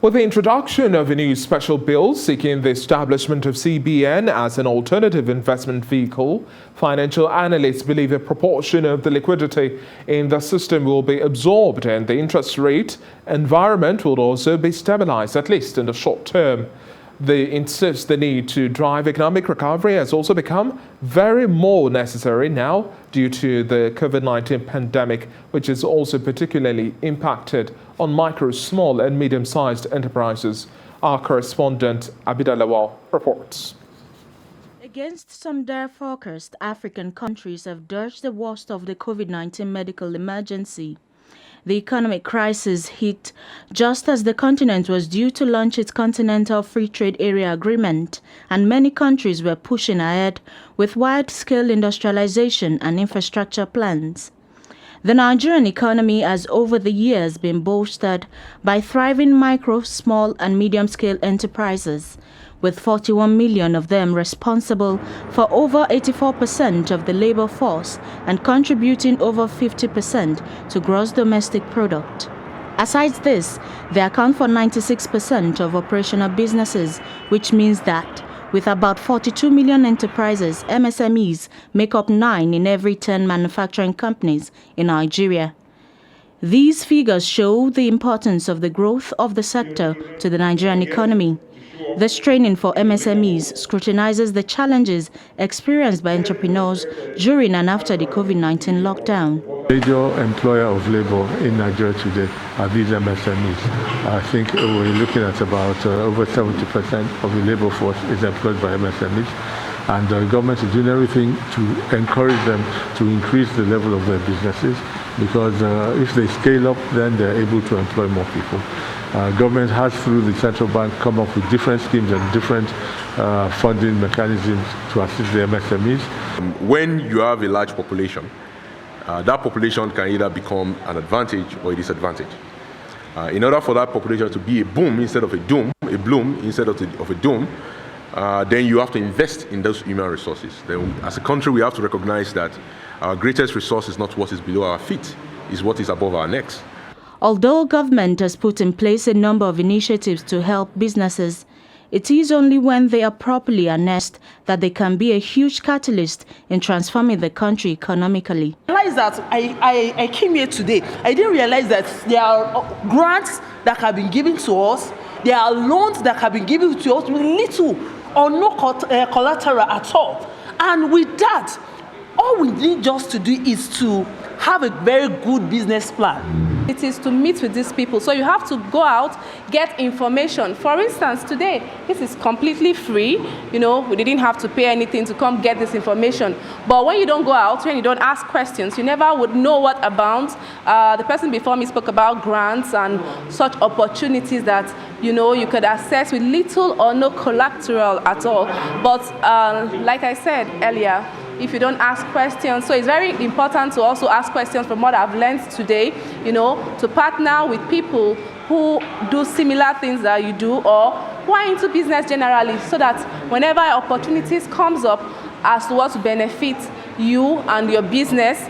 With the introduction of a new special bill seeking the establishment of CBN as an alternative investment vehicle, financial analysts believe a proportion of the liquidity in the system will be absorbed and the interest rate environment will also be stabilized, at least in the short term. They insist the need to drive economic recovery has also become very more necessary now due to the COVID-19 pandemic, which is also particularly impacted on micro, small and medium-sized enterprises. Our correspondent Abida Lawal reports. Against some dire forecasts, African countries have dodged the worst of the COVID-19 medical emergency. The economic crisis hit just as the continent was due to launch its Continental Free Trade Area Agreement, and many countries were pushing ahead with wide-scale industrialization and infrastructure plans. The Nigerian economy has over the years been bolstered by thriving micro, small and medium-scale enterprises, with 41 million of them responsible for over 84% of the labor force and contributing over 50% to gross domestic product. Aside this, they account for 96% of operational businesses, which means that with about 42 million enterprises, MSMEs make up 9 in every 10 manufacturing companies in Nigeria. These figures show the importance of the growth of the sector to the Nigerian economy. This training for MSMEs scrutinizes the challenges experienced by entrepreneurs during and after the COVID-19 lockdown. Major employer of labor in Nigeria today are these MSMEs. I think we're looking at about over 70% of the labor force is employed by MSMEs. And the government is doing everything to encourage them to increase the level of their businesses, because if they scale up, then they're able to employ more people. Government has, through the central bank, come up with different schemes and different funding mechanisms to assist the MSMEs. When you have a large population, that population can either become an advantage or a disadvantage. In order for that population to be a boom instead of a doom, a bloom instead of a doom, then you have to invest in those human resources. Then, as a country, we have to recognize that our greatest resource is not what is below our feet, it's what is above our necks. Although government has put in place a number of initiatives to help businesses, it is only when they are properly harnessed that they can be a huge catalyst in transforming the country economically. I realized that I came here today. I didn't realize that there are grants that have been given to us. There are loans that have been given to us with little or no collateral at all. And with that, all we need just to do is to have a very good business plan. It is to meet with these people. So you have to go out, get information. For instance, today, this is completely free. You know, we didn't have to pay anything to come get this information. But when you don't go out, when you don't ask questions, you never would know what abounds. The person before me spoke about grants and such opportunities that, you know, you could access with little or no collateral at all. But like I said earlier, if you don't ask questions. So it's very important to also ask questions from what I've learned today, you know, to partner with people who do similar things that you do or who are into business generally, so that whenever opportunities comes up as to what benefits you and your business.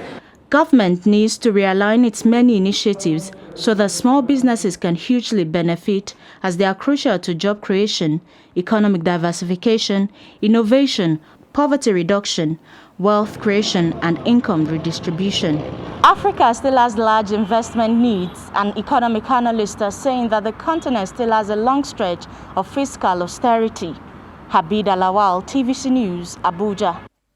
Government needs to realign its many initiatives so that small businesses can hugely benefit, as they are crucial to job creation, economic diversification, innovation, poverty reduction, wealth creation and income redistribution. Africa still has large investment needs, and economic analysts are saying that the continent still has a long stretch of fiscal austerity. Abida Lawal, TVC News, Abuja.